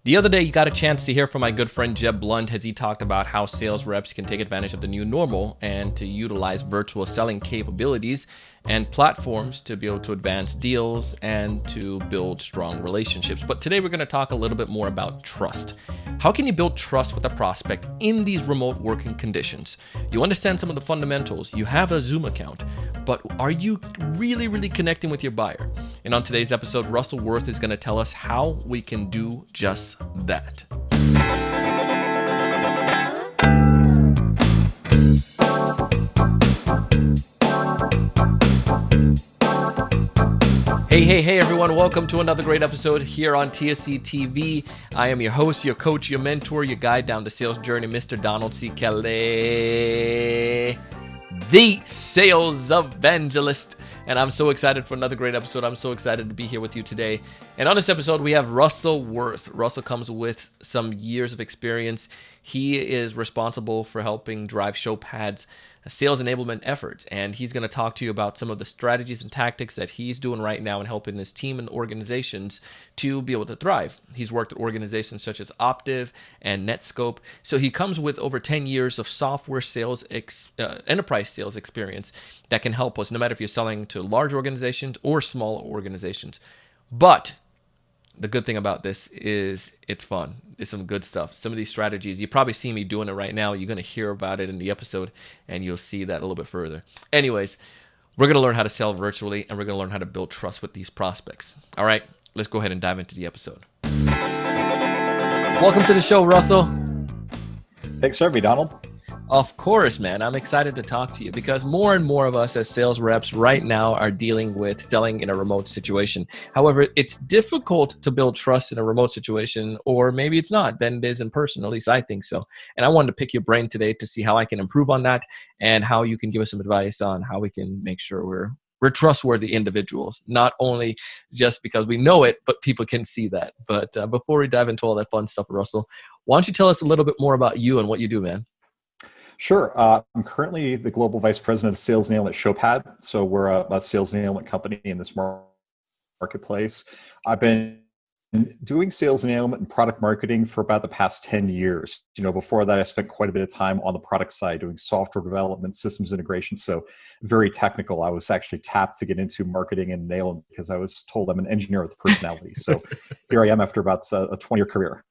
The other day, you got a chance to hear from my good friend Jeb Blunt as he talked about how sales reps can take advantage of the new normal and to utilize virtual selling capabilities and platforms to be able to advance deals and to build strong relationships. But today, we're going to talk a little bit more about trust. How can you build trust with a prospect in these remote working conditions? You understand some of the fundamentals. You have a Zoom account, but are you really connecting with your buyer? And on today's episode, Russell Wurth is going to tell us how we can do just that. Hey everyone, welcome to another great episode here on TSE TV. I am your host, your coach, your mentor, your guide down the sales journey, Mr. Donald C. Kelly, the sales evangelist. And I'm so excited for another great episode. I'm so excited to be here with you today. And on this episode, we have Russell Wurth. Russell comes with some years of experience. He is responsible for helping drive Showpad's sales enablement efforts. And he's going to talk to you about some of the strategies and tactics that he's doing right now and helping his team and organizations to be able to thrive. He's worked at organizations such as Optiv and Netscope. So he comes with over 10 years of software sales, enterprise sales experience that can help us, no matter if you're selling to large organizations or small organizations. But the good thing about this is it's fun. It's some good stuff. Some of these strategies, you probably see me doing it right now. You're going to hear about it in the episode, and you'll see that a little bit further. Anyways, we're going to learn how to sell virtually, and we're going to learn how to build trust with these prospects. All right, let's go ahead and dive into the episode. Welcome to the show, Russell. Thanks for having me, Donald. Of course, man. I'm excited to talk to you because more and more of us as sales reps right now are dealing with selling in a remote situation. However, it's difficult to build trust in a remote situation, or maybe it's not than it is in person. At least I think so. And I wanted to pick your brain today to see how I can improve on that and how you can give us some advice on how we can make sure we're trustworthy individuals, not only just because we know it, but people can see that. But before we dive into all that fun stuff, Russell, why don't you tell us a little bit more about you and what you do, man? Sure. I'm currently the Global Vice President of Sales Enablement at Showpad. So we're a sales enablement company in this marketplace. I've been doing sales enablement and product marketing for about the past 10 years. Before that, I spent quite a bit of time on the product side doing software development, systems integration. So very technical. I was actually tapped to get into marketing and enablement because I was told I'm an engineer with a personality. So here I am after about a 20-year career.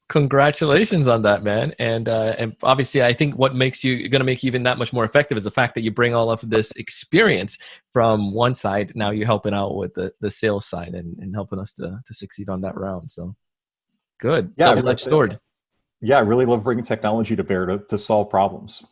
Congratulations on that, man. And obviously, I think what makes you going to make you even that much more effective is the fact that you bring all of this experience from one side. Now you're helping out with the sales side and helping us to succeed on that round. So good. Yeah, Double-edged sword. Yeah, I really love bringing technology to bear to solve problems.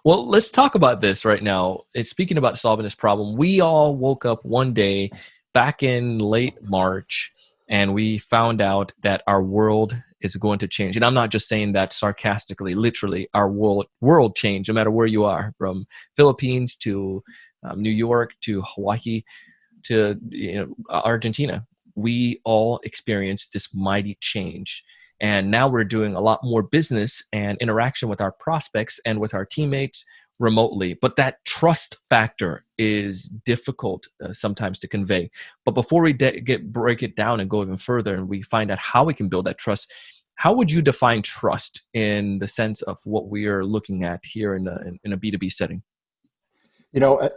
Well, let's talk about this right now. And speaking about solving this problem, we all woke up one day back in late March and we found out that our world is going to change. And I'm not just saying that sarcastically, literally, our world changed, no matter where you are, from Philippines to New York to Hawaii to Argentina. We all experienced this mighty change. And now we're doing a lot more business and interaction with our prospects and with our teammates remotely. But that trust factor is difficult sometimes to convey. But before we break it down and go even further and we find out how we can build that trust, how would you define trust in the sense of what we are looking at here in a B2B setting?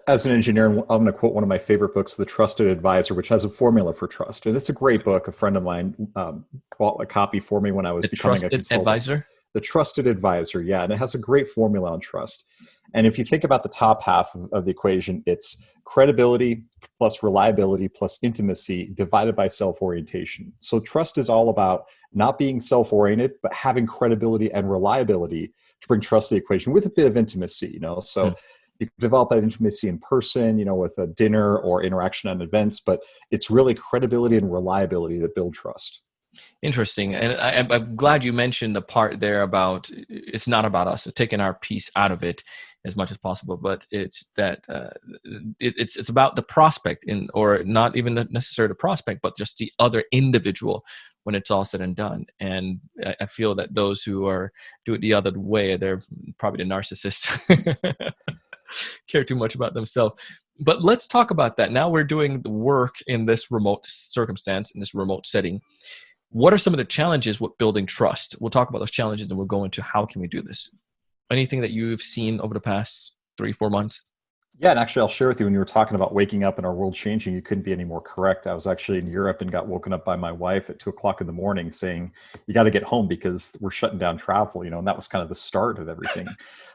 As an engineer, I'm going to quote one of my favorite books, The Trusted Advisor, which has a formula for trust. And it's a great book. A friend of mine bought a copy for me when I was becoming a consultant. Advisor? The Trusted Advisor, yeah. And it has a great formula on trust. And if you think about the top half of the equation, it's credibility plus reliability plus intimacy divided by self-orientation. So trust is all about not being self-oriented, but having credibility and reliability to bring trust to the equation with a bit of intimacy, So you can develop that intimacy in person, with a dinner or interaction at events, but it's really credibility and reliability that build trust. Interesting. And I'm glad you mentioned the part there about it's not about us, taking our piece out of it as much as possible, but it's that it's about the prospect or not even necessarily the prospect, but just the other individual when it's all said and done. And I feel that those who do it the other way, they're probably the narcissist. Care too much about themselves. But let's talk about that. Now we're doing the work in this remote circumstance, in this remote setting. What are some of the challenges with building trust? We'll talk about those challenges and we'll go into how can we do this. Anything that you've seen over the past 3-4 months? Yeah, and actually, I'll share with you when you were talking about waking up and our world changing, you couldn't be any more correct. I was actually in Europe and got woken up by my wife at 2 o'clock in the morning saying, you got to get home because we're shutting down travel, and that was kind of the start of everything.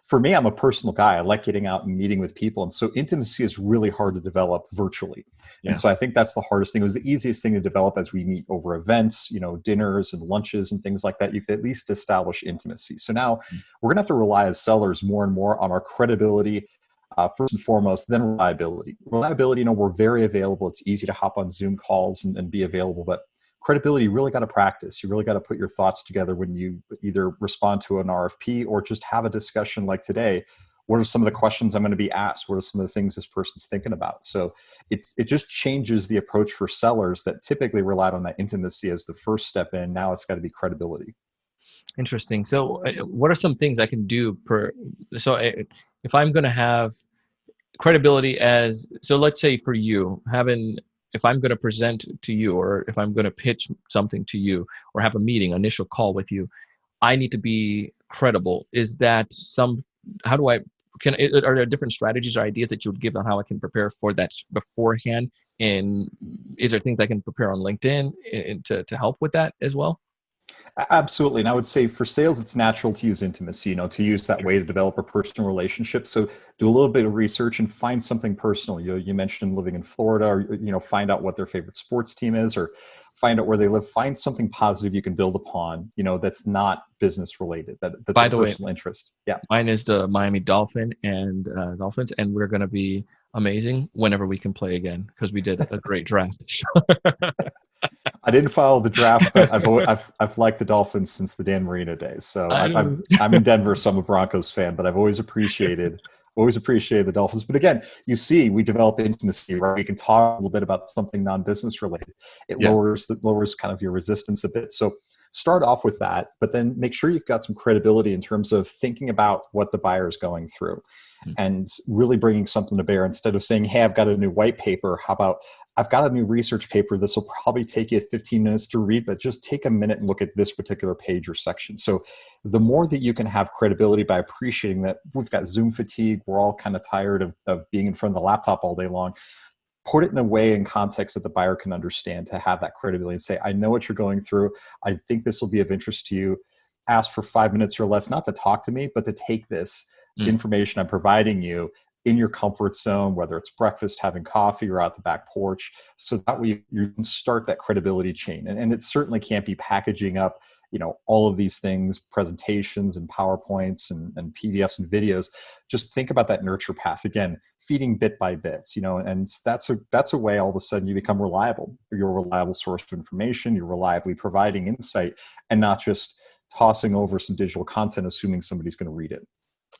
For me, I'm a personal guy. I like getting out and meeting with people. And so intimacy is really hard to develop virtually. Yeah. And so I think that's the hardest thing. It was the easiest thing to develop as we meet over events, dinners and lunches and things like that. You could at least establish intimacy. So now we're going to have to rely as sellers more and more on our credibility, first and foremost, then reliability. Reliability, we're very available. It's easy to hop on Zoom calls and be available, but credibility, you really got to practice. You really got to put your thoughts together when you either respond to an RFP or just have a discussion like today. What are some of the questions I'm going to be asked? What are some of the things this person's thinking about? So it just changes the approach for sellers that typically relied on that intimacy as the first step in. Now it's got to be credibility. Interesting. So what are some things I can do if I'm going to have credibility so let's say for you, if I'm going to present to you, or if I'm going to pitch something to you or have a meeting, initial call with you, I need to be credible. Is that are there different strategies or ideas that you would give on how I can prepare for that beforehand? And is there things I can prepare on LinkedIn to help with that as well? Absolutely. And I would say for sales, it's natural to use intimacy, to use that way to develop a personal relationship. So do a little bit of research and find something personal. You mentioned living in Florida, or, find out what their favorite sports team is, or find out where they live. Find something positive you can build upon, that's not business related, that's By a the personal way, interest. Yeah. Mine is the Miami Dolphins, and we're going to be amazing whenever we can play again because we did a great draft. I didn't follow the draft, but I've liked the Dolphins since the Dan Marino days. So I'm in Denver, so I'm a Broncos fan, but I've always appreciated the Dolphins. But again, you see, we develop intimacy, right? We can talk a little bit about something non-business related. It lowers kind of your resistance a bit. So start off with that, but then make sure you've got some credibility in terms of thinking about what the buyer is going through and really bringing something to bear. Instead of saying, hey, I've got a new white paper, how about I've got a new research paper. This will probably take you 15 minutes to read, but just take a minute and look at this particular page or section. So the more that you can have credibility by appreciating that we've got Zoom fatigue, we're all kind of tired of being in front of the laptop all day long, put it in a way in context that the buyer can understand, to have that credibility and say, I know what you're going through. I think this will be of interest to you. Ask for 5 minutes or less, not to talk to me, but to take this information I'm providing you in your comfort zone, whether it's breakfast, having coffee, or out the back porch. So that way you can start that credibility chain. And it certainly can't be packaging up, all of these things, presentations and PowerPoints and PDFs and videos. Just think about that nurture path. Again, feeding bit by bits, and that's a way all of a sudden you become reliable. You're a reliable source of information. You're reliably providing insight and not just tossing over some digital content, assuming somebody's going to read it.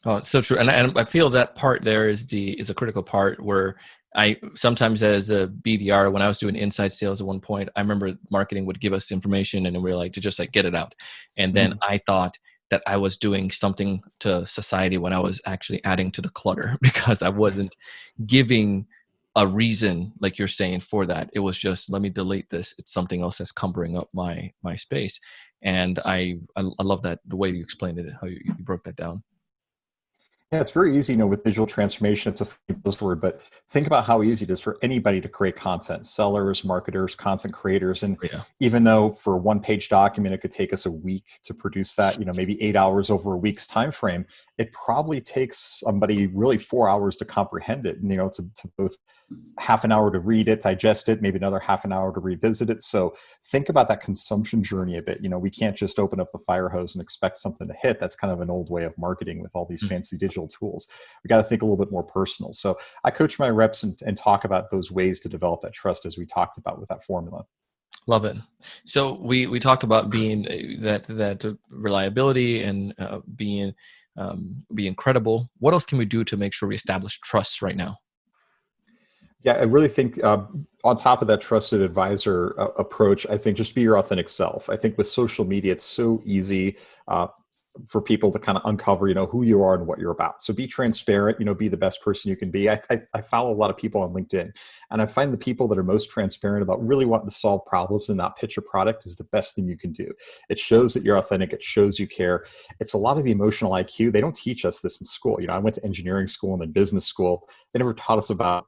Oh, it's so true. And I feel that part there is a critical part where I sometimes, as a BDR, when I was doing inside sales at one point, I remember marketing would give us information and we were like, to just like get it out. And then I thought that I was doing something to society when I was actually adding to the clutter because I wasn't giving a reason, like you're saying, for that. It was just, let me delete this. It's something else that's cumbering up my space. And I love that, the way you explained it, how you broke that down. Yeah, it's very easy, with digital transformation. It's a buzzword, but think about how easy it is for anybody to create content, sellers, marketers, content creators. And even though for a one-page document, it could take us a week to produce that, maybe 8 hours over a week's time frame, it probably takes somebody really 4 hours to comprehend it. And, to both half an hour to read it, digest it, maybe another half an hour to revisit it. So think about that consumption journey a bit. We can't just open up the fire hose and expect something to hit. That's kind of an old way of marketing with all these fancy digital tools. We got to think a little bit more personal. So I coach my reps and talk about those ways to develop that trust, as we talked about with that formula. Love it. So we talked about being that reliability and being credible. What else can we do to make sure we establish trust right now? Yeah, I really think on top of that trusted advisor approach, I think just be your authentic self. I think with social media, it's so easy. for people to kind of uncover, who you are and what you're about. So be transparent, be the best person you can be. I follow a lot of people on LinkedIn, and I find the people that are most transparent about really wanting to solve problems and not pitch a product is the best thing you can do. It shows that you're authentic. It shows you care. It's a lot of the emotional IQ. They don't teach us this in school. I went to engineering school and then business school. They never taught us about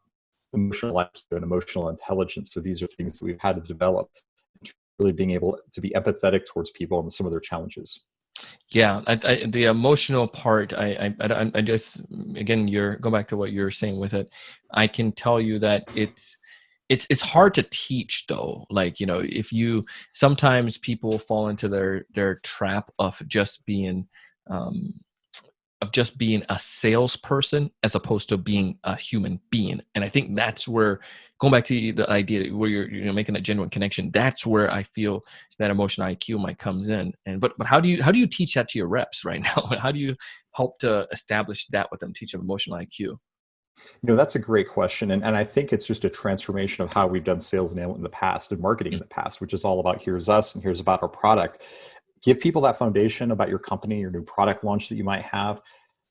emotional IQ and emotional intelligence. So these are things that we've had to develop, really being able to be empathetic towards people and some of their challenges. Yeah, the emotional part, I just, again, you're going back to what you're saying with it. I can tell you that it's hard to teach though. Like, if you, sometimes people fall into their trap of just being a salesperson as opposed to being a human being. And I think that's where, going back to the idea where you're making a genuine connection, that's where I feel that emotional IQ might comes in. And but how do you teach that to your reps right now? How do you help to establish that with them, teach them emotional IQ? That's a great question. And I think it's just a transformation of how we've done sales enablement in the past and marketing in the past, which is all about here's us and here's about our product. Give people that foundation about your company, your new product launch that you might have,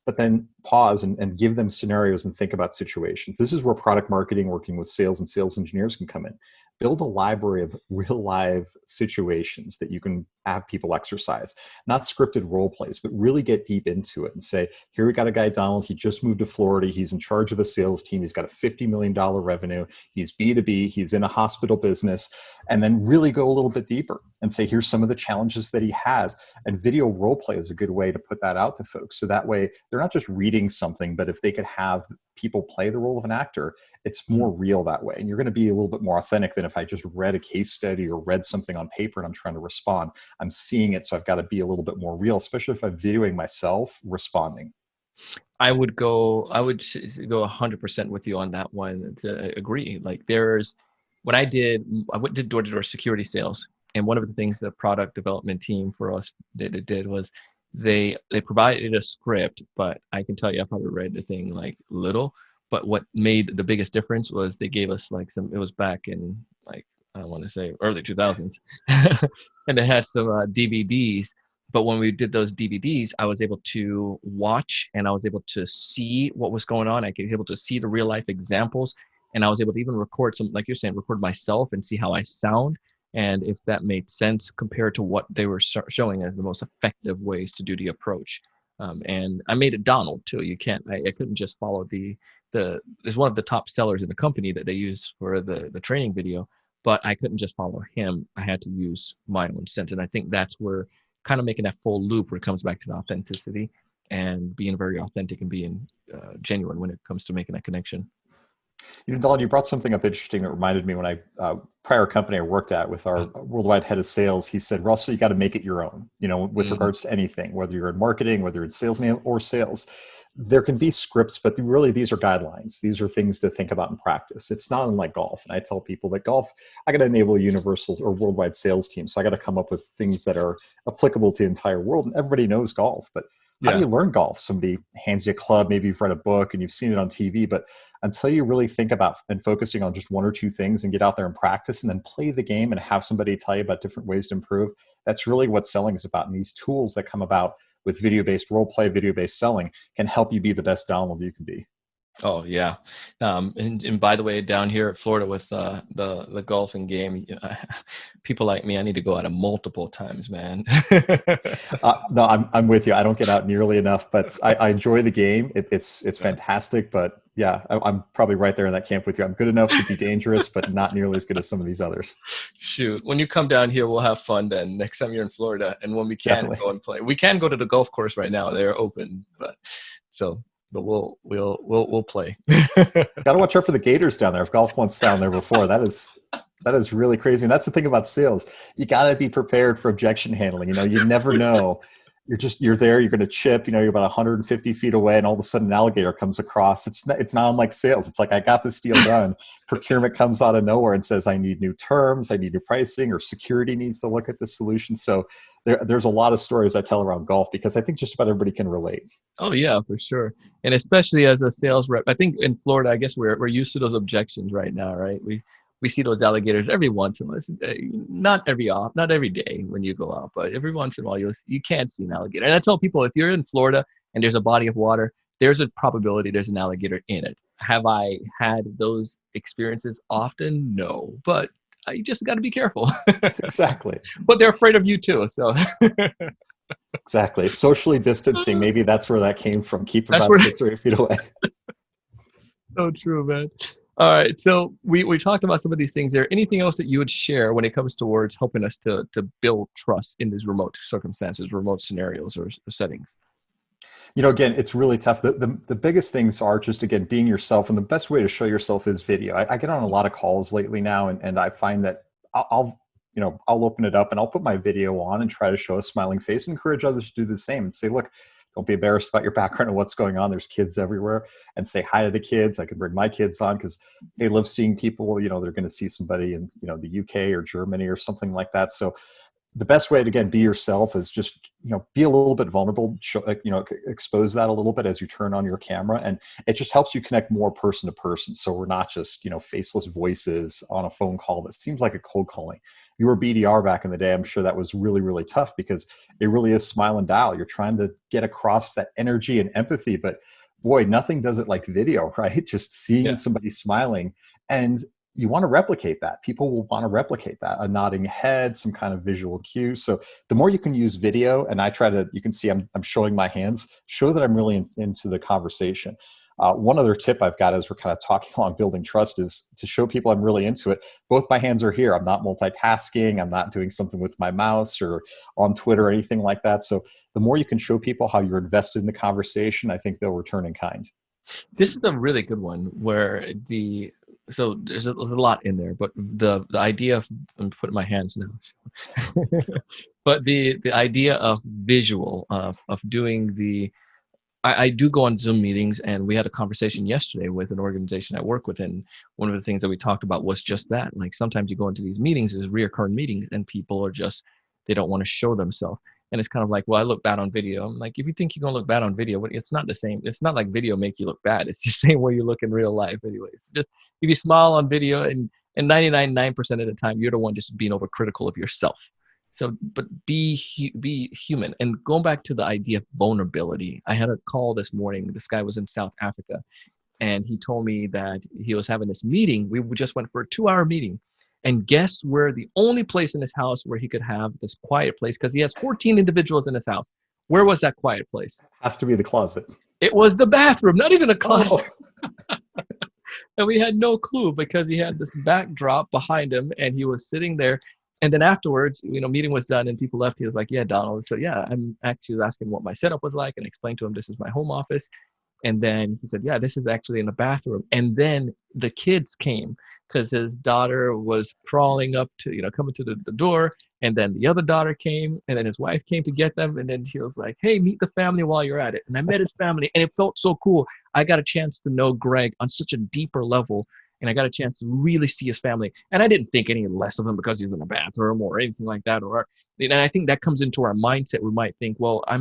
but then pause and give them scenarios and think about situations. This is where product marketing, working with sales and sales engineers, can come in. Build a library of real live situations that you can have people exercise, not scripted role plays, but really get deep into it and say, here we got a guy, Donald, he just moved to Florida. He's in charge of a sales team. He's got a $50 million revenue. He's B2B. He's in a hospital business. And then really go a little bit deeper and say, here's some of the challenges that he has. And video role play is a good way to put that out to folks. So that way they're not just reading something, but if they could have people play the role of an actor, it's more real that way. And you're going to be a little bit more authentic than if I just read a case study or read something on paper and I'm trying to respond. I'm seeing it, so I've got to be a little bit more real, especially if I'm videoing myself responding. I would go 100% with you on that one to agree. Like when I did door-to-door security sales, and one of the things the product development team for us did was they provided a script, but I can tell you I probably read the thing like little, but what made the biggest difference was they gave us like it was back in like, I want to say early 2000s, and they had some DVDs. But when we did those DVDs, I was able to watch and I was able to see what was going on. I was able to see the real life examples, and I was able to even record some, like you're saying, record myself and see how I sound and if that made sense compared to what they were showing as the most effective ways to do the approach. And I made it Donald too. I couldn't just follow there's one of the top sellers in the company that they use for the training video, but I couldn't just follow him. I had to use my own scent. And I think that's where kind of making that full loop where it comes back to the authenticity and being very authentic and being genuine when it comes to making that connection. Donald, you brought something up interesting that reminded me when prior company I worked at with our worldwide head of sales, he said, Russell, you got to make it your own, with regards to anything, whether you're in marketing, whether it's sales or sales. There can be scripts, but really these are guidelines. These are things to think about in practice. It's not unlike golf. And I tell people that golf, I got to enable a universal or worldwide sales team. So I got to come up with things that are applicable to the entire world. And everybody knows golf, but how do you learn golf? Somebody hands you a club, maybe you've read a book and you've seen it on TV, but until you really think about and focusing on just one or two things and get out there and practice and then play the game and have somebody tell you about different ways to improve, that's really what selling is about. And these tools that come about with video-based role play, video-based selling can help you be the best Donald you can be. Oh yeah, and by the way, down here at Florida with the golfing game, people like me, I need to go out multiple times, man. No, I'm with you. I don't get out nearly enough, but I enjoy the game. It's fantastic, but yeah, I'm probably right there in that camp with you. I'm good enough to be dangerous, but not nearly as good as some of these others. Shoot, when you come down here, we'll have fun then. Next time you're in Florida, and when we can go and play, we can go to the golf course right now. They're open, but we'll play. Got to watch out for the gators down there. If golf wants down there before, that is really crazy. And that's the thing about sales. You got to be prepared for objection handling. You never know. You're there, you're going to chip, you're about 150 feet away and all of a sudden an alligator comes across. It's not unlike sales. It's like, I got this deal done. Procurement comes out of nowhere and says, I need new terms, I need new pricing, or security needs to look at the solution. So there's a lot of stories I tell around golf because I think just about everybody can relate. Oh yeah, for sure. And especially as a sales rep, I think in Florida, I guess we're used to those objections right now, right? we see those alligators every once in a while. Not every day when you go out, but every once in a while you can't see an alligator. And I tell people, if you're in Florida and there's a body of water, there's a probability there's an alligator in it. Have I had those experiences often? No, but you just got to be careful. Exactly. But they're afraid of you too, so. Exactly. Socially distancing, maybe that's where that came from. Keep about 6 or 8 feet away. So true, man. All right, so we talked about some of these things there. Anything else that you would share when it comes towards helping us to build trust in these remote circumstances, remote scenarios or settings? Again, it's really tough. The biggest things are just, again, being yourself. And the best way to show yourself is video. I get on a lot of calls lately now, and I find that I'll open it up and I'll put my video on and try to show a smiling face, and encourage others to do the same and say, look, don't be embarrassed about your background and what's going on. There's kids everywhere, and say hi to the kids. I can bring my kids on because they love seeing people, they're going to see somebody in, the UK or Germany or something like that. So the best way to, again, be yourself is just, be a little bit vulnerable, expose that a little bit as you turn on your camera. And it just helps you connect more person to person. So we're not just, faceless voices on a phone call that seems like a cold calling. You were BDR back in the day. I'm sure that was really, really tough because it really is smile and dial. You're trying to get across that energy and empathy, but boy, nothing does it like video, right? Just seeing somebody smiling, and you want to replicate that. People will want to replicate that, a nodding head, some kind of visual cue. So the more you can use video, and I try to, you can see I'm showing my hands, show that I'm really into the conversation. One other tip I've got as we're kind of talking on building trust is to show people I'm really into it. Both my hands are here. I'm not multitasking. I'm not doing something with my mouse or on Twitter or anything like that. So the more you can show people how you're invested in the conversation, I think they'll return in kind. This is a really good one where so there's a lot in there, but the idea of, I'm putting my hands now, but the idea of visual, of doing I do go on Zoom meetings, and we had a conversation yesterday with an organization I work with, and one of the things that we talked about was just that. Like, sometimes you go into these meetings, there's reoccurring meetings, and people are just, they don't want to show themselves. And it's kind of like, well, I look bad on video. I'm like, if you think you're going to look bad on video, it's not the same. It's not like video make you look bad. It's the same way you look in real life anyways. Just if you smile on video, and 99% of the time, you're the one just being overcritical of yourself. So, but be human. And going back to the idea of vulnerability, I had a call this morning. This guy was in South Africa, and he told me that he was having this meeting. We just went for a 2-hour meeting. And guess where the only place in his house where he could have this quiet place, because he has 14 individuals in his house. Where was that quiet place? Has to be the closet. It was the bathroom, not even a closet. Oh. And we had no clue because he had this backdrop behind him, and he was sitting there. And then afterwards, meeting was done and people left. He was like, yeah, Donald. So yeah, I'm actually asking what my setup was like, and explained to him, this is my home office. And then he said, yeah, this is actually in the bathroom. And then the kids came because his daughter was crawling up to, coming to the door. And then the other daughter came, and then his wife came to get them. And then she was like, hey, meet the family while you're at it. And I met his family, and it felt so cool. I got a chance to know Greg on such a deeper level. And I got a chance to really see his family. And I didn't think any less of him because he's in the bathroom or anything like that. And I think that comes into our mindset. We might think, well, I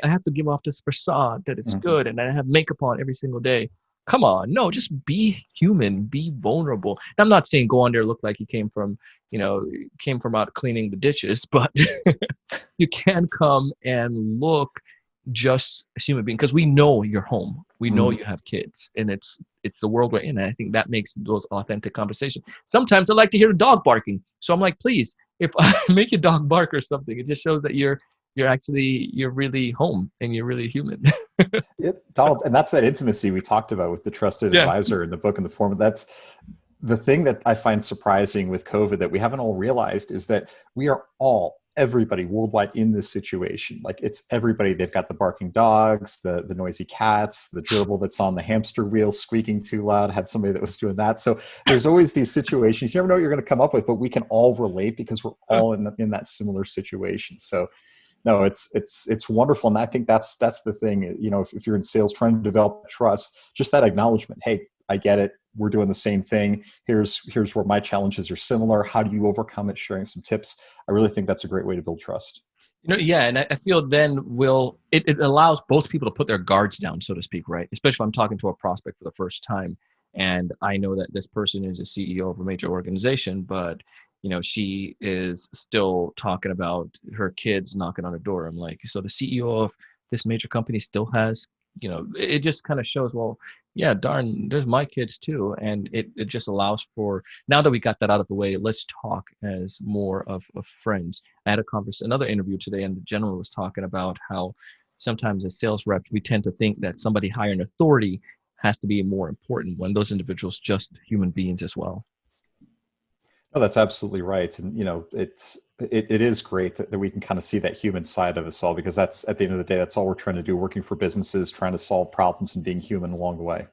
have to give off this facade that it's good, and I have makeup on every single day. Come on, no, just be human, be vulnerable. And I'm not saying go on there look like you came from out cleaning the dishes, but you can come and look just a human being, because we know you're home. We know you have kids, and it's the world we're in. And I think that makes those authentic conversations. Sometimes I like to hear a dog barking. So I'm like, please, if I make your dog bark or something, it just shows that you're really home and you're really human. Donald, and that's that intimacy we talked about with the trusted advisor in the book and the form. That's the thing that I find surprising with COVID that we haven't all realized, is that we are everybody worldwide in this situation. Like, it's everybody. They've got the barking dogs, the noisy cats, the gerbil that's on the hamster wheel squeaking too loud. I had somebody that was doing that. So there's always these situations. You never know what you're going to come up with, but we can all relate because we're all in that similar situation. So no, it's wonderful. And I think that's the thing, if you're in sales trying to develop trust, just that acknowledgement. Hey, I get it. We're doing the same thing. Here's where my challenges are similar. How do you overcome it? Sharing some tips. I really think that's a great way to build trust. And I feel then it allows both people to put their guards down, so to speak, right? Especially if I'm talking to a prospect for the first time. And I know that this person is a CEO of a major organization, but she is still talking about her kids knocking on the door. I'm like, so the CEO of this major company still has, it just kind of shows, well, yeah, darn, there's my kids too. And it just allows for, now that we got that out of the way, let's talk as more of friends. I had another interview today, and the gentleman was talking about how sometimes as sales reps, we tend to think that somebody higher in authority has to be more important when those individuals just human beings as well. No, that's absolutely right. And, it is great that we can kind of see that human side of us all, because that's, at the end of the day, that's all we're trying to do, working for businesses, trying to solve problems and being human along the way.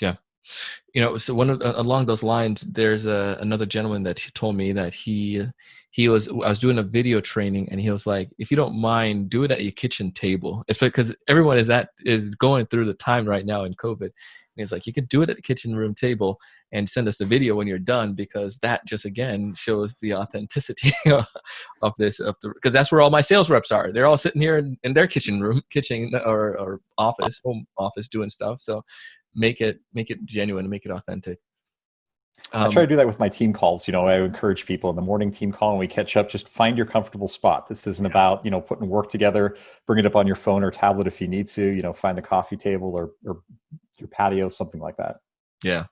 Yeah. So along those lines, there's another gentleman that he told me that I was doing a video training, and he was like, if you don't mind, do it at your kitchen table. It's because everyone is going through the time right now in COVID. And he's like, you can do it at the kitchen room table and send us the video when you're done, because that just again shows the authenticity of because that's where all my sales reps are. They're all sitting here in their kitchen or office, home office, doing stuff. So make it genuine, make it authentic. I try to do that with my team calls. I encourage people in the morning team call, and we catch up, just find your comfortable spot. This isn't about, putting work together. Bring it up on your phone or tablet if you need to, find the coffee table or your patio, something like that. Yeah.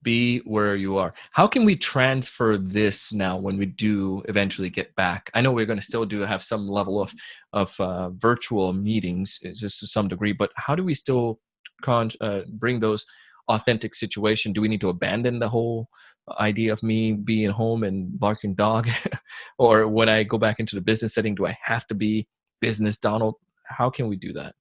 Be where you are. How can we transfer this now when we do eventually get back? I know we're going to still have some level of virtual meetings, just to some degree, but how do we still bring those authentic situation? Do we need to abandon the whole idea of me being home and barking dog? Or when I go back into the business setting, do I have to be business Donald? How can we do that?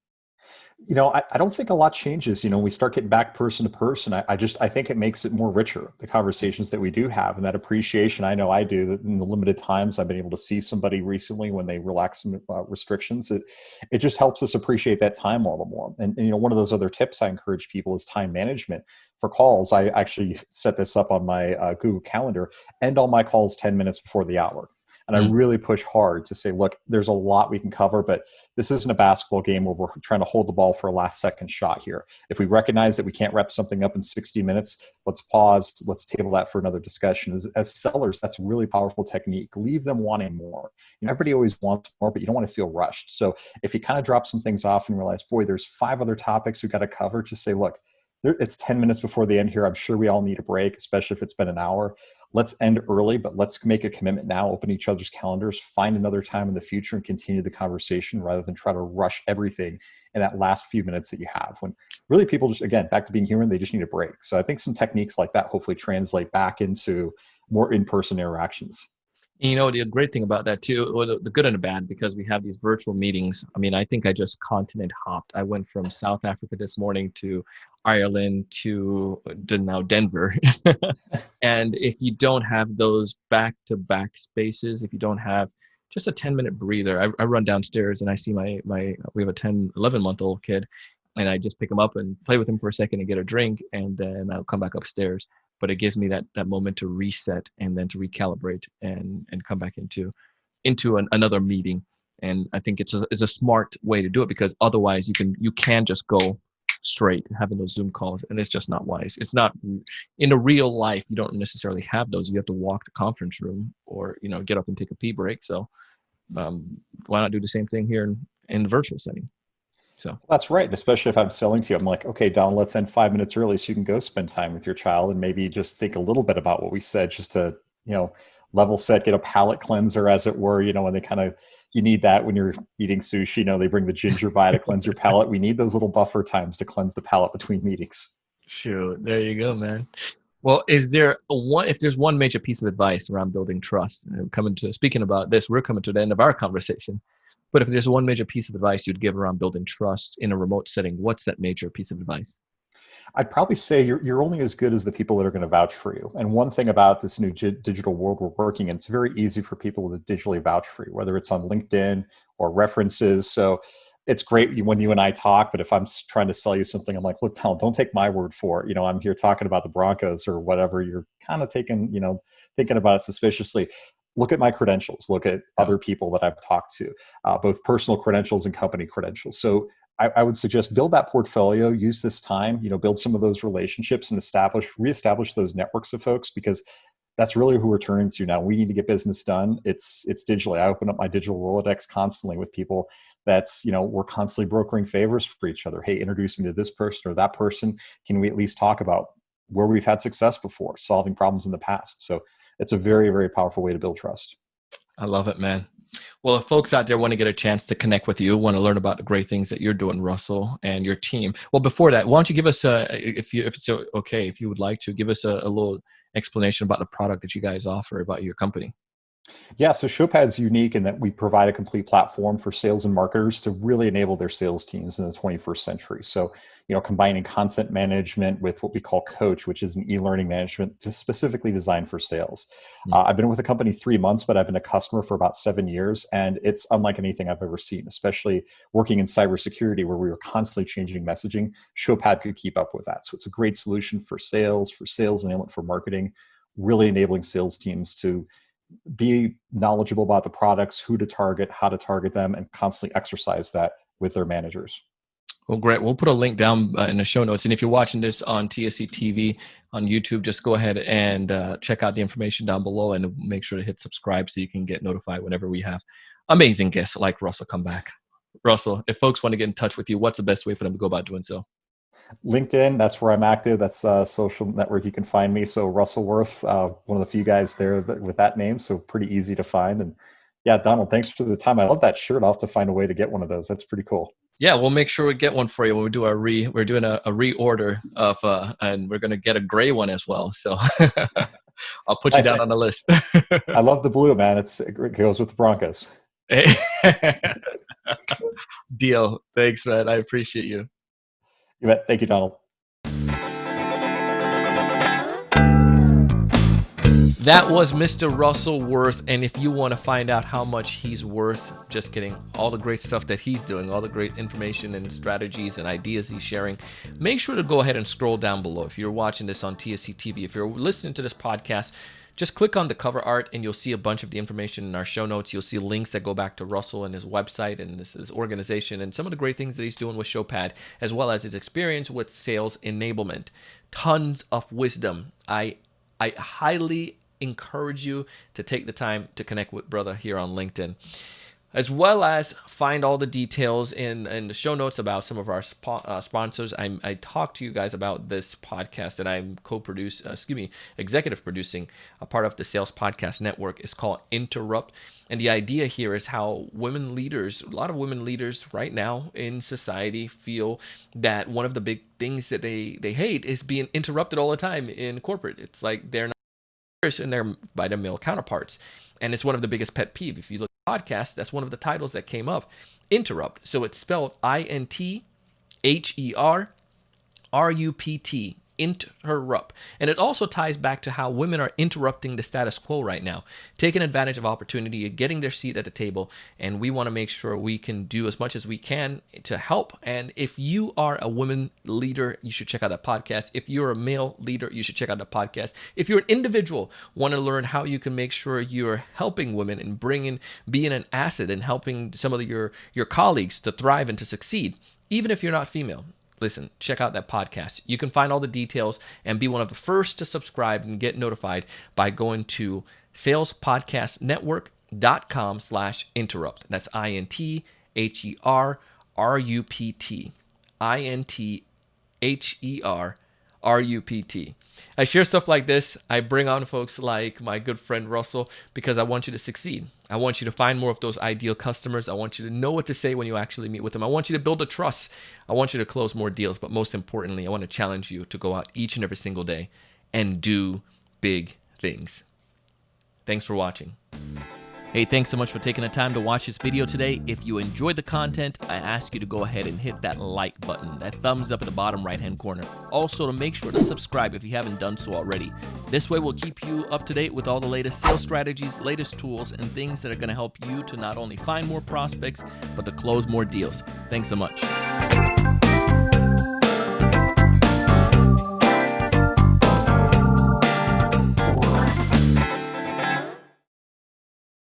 I don't think a lot changes. We start getting back person to person. I think it makes it more richer, the conversations that we do have, and that appreciation. I know I do, that in the limited times I've been able to see somebody recently when they relax some restrictions. It just helps us appreciate that time all the more. And one of those other tips I encourage people is time management for calls. I actually set this up on my Google Calendar. End all my calls 10 minutes before the hour. And I really push hard to say, look, there's a lot we can cover, but this isn't a basketball game where we're trying to hold the ball for a last second shot here. If we recognize that we can't wrap something up in 60 minutes, let's pause. Let's table that for another discussion. As sellers, that's a really powerful technique. Leave them wanting more. Everybody always wants more, but you don't want to feel rushed. So if you kind of drop some things off and realize, boy, there's 5 other topics we've got to cover, just say, look, it's 10 minutes before the end here. I'm sure we all need a break, especially if it's been an hour. Let's end early, but let's make a commitment now, open each other's calendars, find another time in the future and continue the conversation rather than try to rush everything in that last few minutes that you have, when really people just, again, back to being human, they just need a break. So I think some techniques like that hopefully translate back into more in-person interactions. The great thing about that too, or the good and the bad, because we have these virtual meetings. I mean, I think I just continent hopped. I went from South Africa this morning to Ireland to now Denver. And if you don't have those back-to-back spaces, if you don't have just a 10-minute breather, I run downstairs and I see we have a 10, 11-month-old kid, and I just pick him up and play with him for a second and get a drink, and then I'll come back upstairs. But it gives me that moment to reset and then to recalibrate and come back into another meeting. And I think it's a smart way to do it, because otherwise you can just go straight having those Zoom calls, and it's just not wise. It's not in the real life. You don't necessarily have those. You have to walk the conference room or get up and take a pee break. So why not do the same thing here in the virtual setting? So that's right. Especially if I'm selling to you, I'm like, okay, Don, let's end 5 minutes early so you can go spend time with your child and maybe just think a little bit about what we said, just to, level set, get a palate cleanser, as it were, when they kind of, you need that when you're eating sushi, they bring the ginger by to cleanse your palate. We need those little buffer times to cleanse the palate between meetings. Shoot, there you go, man. Well, if there's one major piece of advice around building trust, and speaking about this, we're coming to the end of our conversation. But if there's one major piece of advice you'd give around building trust in a remote setting, what's that major piece of advice? I'd probably say you're only as good as the people that are going to vouch for you. And one thing about this new digital world we're working in, it's very easy for people to digitally vouch for you, whether it's on LinkedIn or references. So it's great when you and I talk, but if I'm trying to sell you something, I'm like, look, don't take my word for it. I'm here talking about the Broncos or whatever. You're kind of thinking about it suspiciously. Look at my credentials. Look at other people that I've talked to, both personal credentials and company credentials. So I would suggest build that portfolio, use this time, build some of those relationships and reestablish those networks of folks, because that's really who we're turning to now. We need to get business done. It's digitally. I open up my digital Rolodex constantly with people that's, we're constantly brokering favors for each other. Hey, introduce me to this person or that person. Can we at least talk about where we've had success before, solving problems in the past? So it's a very, very powerful way to build trust. I love it, man. Well, if folks out there want to get a chance to connect with you, want to learn about the great things that you're doing, Russell, and your team. Well, before that, why don't you give us if it's okay, if you would like to give us a little explanation about the product that you guys offer, about your company. Yeah, so Showpad's unique in that we provide a complete platform for sales and marketers to really enable their sales teams in the 21st century. So, combining content management with what we call Coach, which is an e-learning management specifically designed for sales. I've been with the company 3 months, but I've been a customer for about 7 years, and it's unlike anything I've ever seen, especially working in cybersecurity where we were constantly changing messaging. Showpad could keep up with that. So it's a great solution for sales enablement, for marketing, really enabling sales teams to be knowledgeable about the products, who to target, how to target them, and constantly exercise that with their managers. Well, great. We'll put a link down in the show notes. And if you're watching this on TSE TV on YouTube, just go ahead and check out the information down below and make sure to hit subscribe so you can get notified whenever we have amazing guests like Russell come back. Russell, if folks want to get in touch with you, what's the best way for them to go about doing so? LinkedIn, that's where I'm active. That's a social network you can find me. So Russell Wurth, one of the few guys there with that name. So pretty easy to find. And yeah, Donald, thanks for the time. I love that shirt. I'll have to find a way to get one of those. That's pretty cool. Yeah, we'll make sure we get one for you when we do we're doing a reorder of, and we're going to get a gray one as well. So I'll put you down on the list. I love the blue, man. It goes with the Broncos. Deal. Thanks, man. I appreciate you. You bet. Thank you, Donald. That was Mr. Russell Wurth. And if you want to find out how much he's worth, just kidding, all the great stuff that he's doing, all the great information and strategies and ideas he's sharing, make sure to go ahead and scroll down below. If you're watching this on TSE TV, if you're listening to this podcast, just click on the cover art and you'll see a bunch of the information in our show notes. You'll see links that go back to Russell and his website and his organization and some of the great things that he's doing with Showpad, as well as his experience with sales enablement. Tons of wisdom. I highly encourage you to take the time to connect with brother here on LinkedIn, as well as find all the details in the show notes about some of our sponsors. I talked to you guys about this podcast that I'm executive producing. A part of the Sales Podcast Network is called Interrupt. And the idea here is how a lot of women leaders right now in society feel that one of the big things that they hate is being interrupted all the time in corporate. It's like they're not by their male counterparts. And it's one of the biggest pet peeve. If you look at podcasts, that's one of the titles that came up. Interrupt. So it's spelled INTHERUPT. Interrupt. And it also ties back to how women are interrupting the status quo right now, taking advantage of opportunity, getting their seat at the table. And we want to make sure we can do as much as we can to help. And if you are a woman leader, you should check out that podcast. If you're a male leader, you should check out the podcast. If you're an individual, want to learn how you can make sure you're helping women and being an asset and helping some of your colleagues to thrive and to succeed, even if you're not female. Listen, check out that podcast. You can find all the details and be one of the first to subscribe and get notified by going to salespodcastnetwork.com/interrupt. That's INTHERUPT. INTHERUPT. I share stuff like this. I bring on folks like my good friend Russell because I want you to succeed. I want you to find more of those ideal customers. I want you to know what to say when you actually meet with them. I want you to build a trust. I want you to close more deals. But most importantly, I want to challenge you to go out each and every single day and do big things. Thanks for watching. Hey, thanks so much for taking the time to watch this video today. If you enjoyed the content, I ask you to go ahead and hit that like button, that thumbs up in the bottom right-hand corner. Also, to make sure to subscribe if you haven't done so already. This way, we'll keep you up to date with all the latest sales strategies, latest tools, and things that are going to help you to not only find more prospects, but to close more deals. Thanks so much.